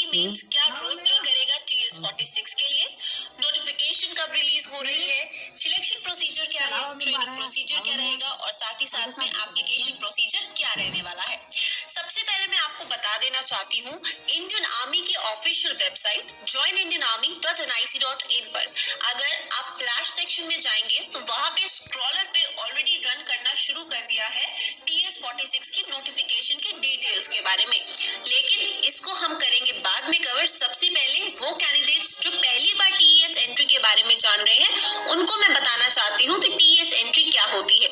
Mains क्या role play करेगा TS 46 के लिए, नोटिफिकेशन कब रिलीज हो रही है, सिलेक्शन प्रोसीजर क्या है, ट्रेनिंग प्रोसीजर क्या रहेगा और साथ ही साथ में एप्लीकेशन प्रोसीजर क्या रहने वाला है। सबसे पहले मैं आपको बता देना चाहती हूँ, इंडियन आर्मी की ऑफिशियल वेबसाइट joinindianarmy.nic.in पर अगर आप फ्लैश सेक्शन में जाएंगे तो वहां पे स्क्रॉलर पे ऑलरेडी रन करना शुरू कर दिया है टीएस 46 की नोटिफिकेशन के डिटेल्स के बारे में। लेकिन इसको हम करेंगे बाद में कवर। सबसे पहले वो कैंडिडेट्स जो पहली बार टीएस एंट्री के बारे में जान रहे हैं उनको मैं बताना चाहती हूँ कि टीएस एंट्री क्या होती है।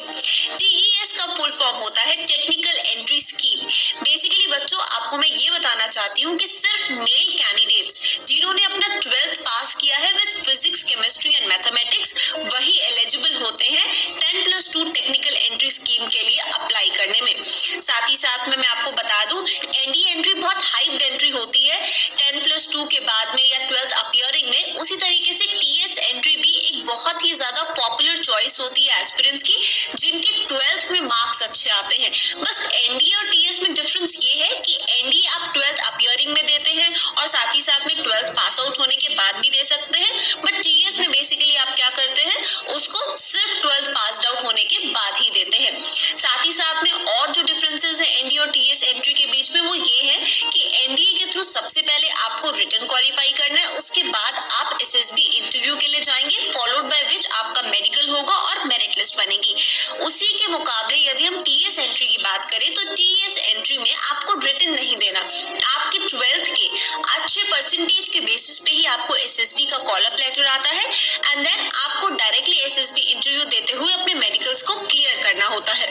टीईएस का फुल फॉर्म होता है टेक्निकल एंट्री स्कीम। बेसिकली बच्चों, आपको मैं ये बताना चाहती हूँ कि सिर्फ मेल कैंडिडेट्स जिन्होंने अपना 12th पास किया है with physics, chemistry and mathematics वही एलिजिबल होते हैं 10+2 टेक्निकल एंट्री स्कीम के लिए अप्लाई करने में। साथ ही साथ में मैं आपको बता दूं, एनडीए एंट्री बहुत हाइप्ड एंट्री होती है 10+2 के बाद में या 12th अपीयरिंग में। उसी तरीके से टीएस एंट्री भी एक बहुत ही ज्यादा पॉपुलर चॉइस होती है एस्पिरेंट्स की जिनके 12th में मार्क्स अच्छे आते हैं। बस एनडीए और टीएस में डिफरेंस ये है कि एनडीए आप 12th अपीयरिंग में देते हैं और साथ ही साथ में 12th पास आउट होने के बाद भी दे सकते हैं, बट टीएस में बेसिकली आप क्या करते हैं, उसको सिर्फ 12th पास आउट होने के बाद ही देते हैं। साथ ही साथ में और जो डिफरेंसेस है एनडीए और टीएस एंट्री के बीच में वो ये है कि एनडीए के थ्रू सबसे पहले आपको रिटन क्वालिफाई करना है, उसके बाद आप एसएसबी इंटरव्यू के लिए जाएंगे, फॉलोड बाय विच आपका मेडिकल होगा और मेरिट लिस्ट बनेगी। उसी के मुकाबले यदि हम टीएस एंट्री की बात करें तो टीएस एंट्री में आपको रिटन नहीं देना, आपके 12th के अच्छे परसेंटेज के बेसिस पे ही आपको एसएसबी का कॉल अप लेटर आता है एंड देन आपको डायरेक्टली एसएसबी इंटरव्यू देते हुए अपने मेडिकल्स को क्लियर करना होता है।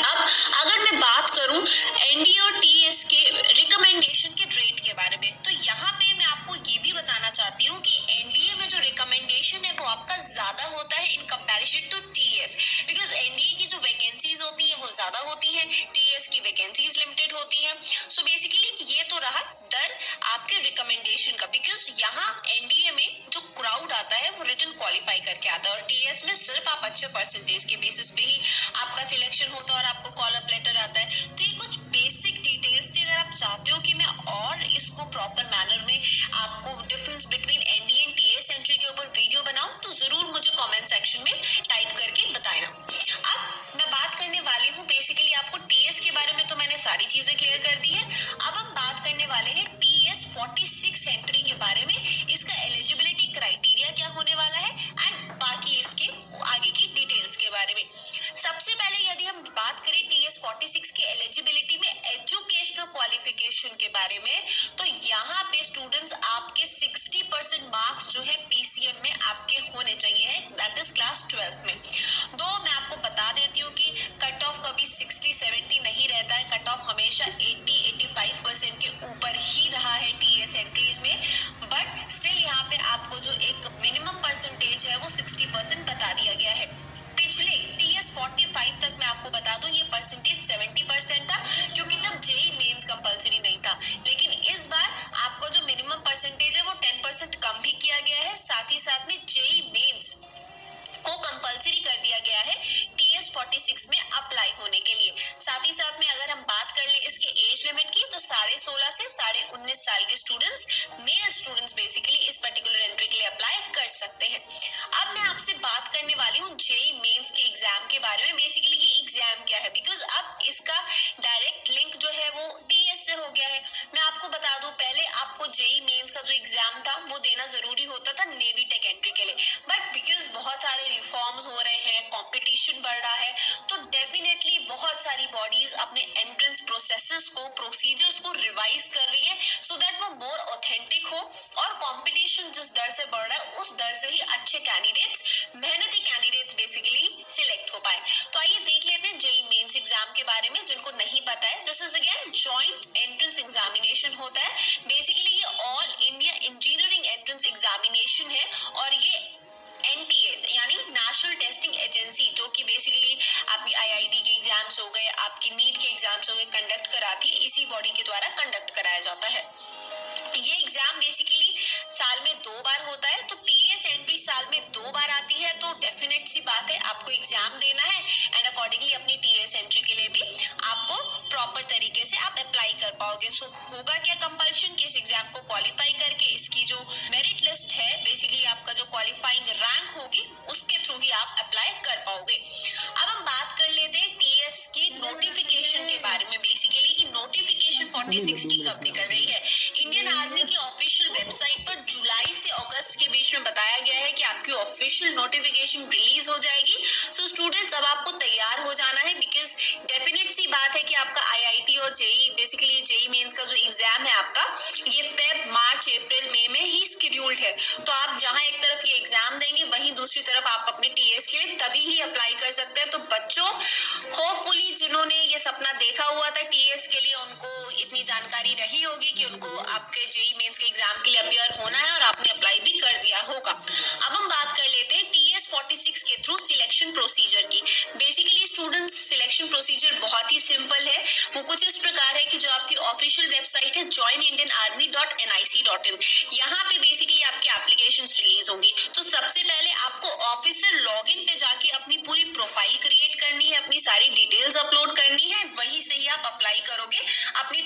अब अगर मैं बात करूं एनडीए और टीएस के रिकमेंडेशन के रेट के बारे में, तो यहाँ पे मैं आपको ये भी बताना चाहती हूँ कि एनडीए में जो रिकमेंडेशन है वो आपका ज्यादा होता है in comparison to TS, because NDA की जो वैकेंसीज होती है वो ज्यादा होती है, टीएस की वैकेंसीज लिमिटेड होती है। सो बेसिकली ये तो रहा दर आपके रिकमेंडेशन का, बिकॉज यहाँ एनडीए में जो क्राउड आता है वो रिटन क्वालिफाई करके आता है और टीएस में सिर्फ आप अच्छे परसेंटेज के बेसिस पे ही आपका सिलेक्शन होता है और आपको कॉल अप लेटर आता है। तो ये कुछ बेसिक डिटेल्स थी। अगर आप चाहते हो कि मैं और इसको प्रॉपर मैनर में आपको difference between NDA and TS entry के ऊपर वीडियो बनाऊं तो जरूर मुझे कमेंट सेक्शन में टाइप करके बताएना। अब मैं बात करने वाली हूँ बेसिकली आपको टीएस के बारे में, तो मैंने सारी चीजें क्लियर कर दी है। अब हम बात करने वाले हैं टीएस 46 एंट्री के बारे में, इसका एलिजिबिलिटी क्राइटेरिया क्या होने वाला है एंड बाकी इसके आगे की डिटेल्स के बारे में। सबसे पहले यदि हम बात करें टीएस 46 के एलिजिबिलिटी में एजुकेशनल क्वालिफिकेशन के बारे में, तो यहाँ पे स्टूडेंट्स आपके 60% मार्क्स जो है पीसीएम में आपके होने चाहिए, दैट इज क्लास 12th में। दो मैं आपको बता देती हूँ कि कट ऑफ कभी 60-70 नहीं रहता है, कट ऑफ हमेशा 80-85% के ऊपर ही रहा है टीएस एंट्रीज में, बट स्टिल यहाँ पे आपको जो एक मिनिमम परसेंटेज है वो 60% बता दिया गया है। पिछले टीएस 45 तक मैं आपको बता दूं ये परसेंटेज 70% था, क्योंकि तब जेई मेंस कंपलसरी नहीं था। लेकिन इस बार आपको जो मिनिमम परसेंटेज है वो 10% कम भी किया गया है, साथ ही साथ में जेई मेंस को कंपलसरी कर दिया गया है टीएस 46 में अप्लाई होने के लिए। साथ ही साथ में अगर हम बात कर ले इसके एज लिमिट की, तो 16.5 से 19.5 साल के स्टूडेंट्स, मेल स्टूडेंट्स बेसिकली इस पर्टिकुलर एंट्री के लिए अप्लाई कर सकते हैं। अब मैं आपसे बात करने वाली हूँ जेई मेंस के एग्जाम के बारे में। बेसिकली ये एग्जाम क्या है, बिकॉज अब इसका डायरेक्ट लिंक जो है वो टीएस से हो गया है। मैं आपको बता दूं, पहले आपको जेई मेंस का जो एग्जाम था वो देना जरूरी होता था नेवी टेक एंट्री के लिए, बट बिकॉज बहुत सारे रिफॉर्म्स हो रहे हैं, कंपटीशन बढ़ रहा है, तो डेफिनेटली बहुत सारी बॉडीज अपने एंट्रेंस प्रोसेसेस को, प्रोसीजर्स को रिवाइज कर रही है सो दैट वो मोर ऑथेंटिक हो और कंपटीशन जिस दर से बढ़ रहा है उस दर से ही अच्छे कैंडिडेट्स, मेहनती कैंडिडेट्स बेसिकली सिलेक्ट हो पाए। तो आइए देख लेते हैं जेई मेंस एग्जाम के बारे में। जिनको नहीं पता है, this is again joint entrance examination होता है। बेसिकली ये all India engineering entrance examination है और ये एनटीए यानी नेशनल टेस्टिंग एजेंसी, जो कि बेसिकली आपकी आईआईटी के एग्जाम्स हो गए, आपकी नीट के एग्जाम्स हो गए, कंडक्ट कराती है, इसी बॉडी के द्वारा कंडक्ट कराया जाता है। ये एग्जाम बेसिकली साल में 2 बार होता है। तो टीएस टीएस एंट्री साल में 2 बार आती है, तो डेफिनेट सी बात है आपको एग्जाम देना है एंड अकॉर्डिंगली अपनी टीएस एंट्री के लिए भी आपको प्रॉपर तरीके से आप अप्लाई कर पाओगे। सो होगा क्या कंपल्शन कि इस एग्जाम को क्वालिफाई करके इसकी जो मेरिट लिस्ट है, बेसिकली आपका जो क्वालिफाइंग रैंक होगी उसके थ्रू ही आप अप्लाई कर पाओगे। अब हम बात कर लेते हैं टीएस की नोटिफिकेशन के बारे में, बेसिकली कि नोटिफिकेशन 46 की कब निकल रही है। इंडियन आर्मी की ऑफिशियल वेबसाइट पर जुलाई से अगस्त के बीच में बताया गया है कि आपकी ऑफिशियल नोटिफिकेशन रिलीज हो जाएगी। सो स्टूडेंट्स अब आपको तैयार हो जाना है, बिकॉज डेफिनेट सी बात है कि आपका आईआईटी और जेई, बेसिकली जेई मेंस का जो एग्जाम है आपका, ये फेब, मार्च, अप्रैल, मई में ही शेड्यूल्ड है। तो आप जहां एक तरफ ये एग्जाम देंगे, वहीं दूसरी तरफ आप अपने टीएस के लिए तभी ही अप्लाई कर सकते हैं। तो बच्चों, होपफुली जिन्होंने ये सपना देखा हुआ था टीएस के लिए, उनको इतनी जानकारी रही होगी कि उनको आपके जेई मेंस के एग्जाम के लिए अपियर होना है और आपने अप्लाई भी कर दिया होगा। अब हम बात कर लेते हैं टीएस 46 के थ्रू सिलेक्शन प्रोसीजर की। बेसिकली स्टूडेंट्स, सिलेक्शन प्रोसीजर बहुत ही सिंपल है। वो कुछ इस प्रकार है कि जो आपकी ऑफिशियल वेबसाइट है joinindianarmy.nic.in, यहाँ पे बेसिकली आपकी एप्लीकेशंस रिलीज होंगी। तो सबसे पहले आपको ऑफिसर लॉगिन पे जाके अपनी पूरी प्रोफाइल क्रिएट करनी है, अपनी सारी डिटेल्स अपलोड करनी है, वहीं से ही आप अप्लाई करोगे अपनी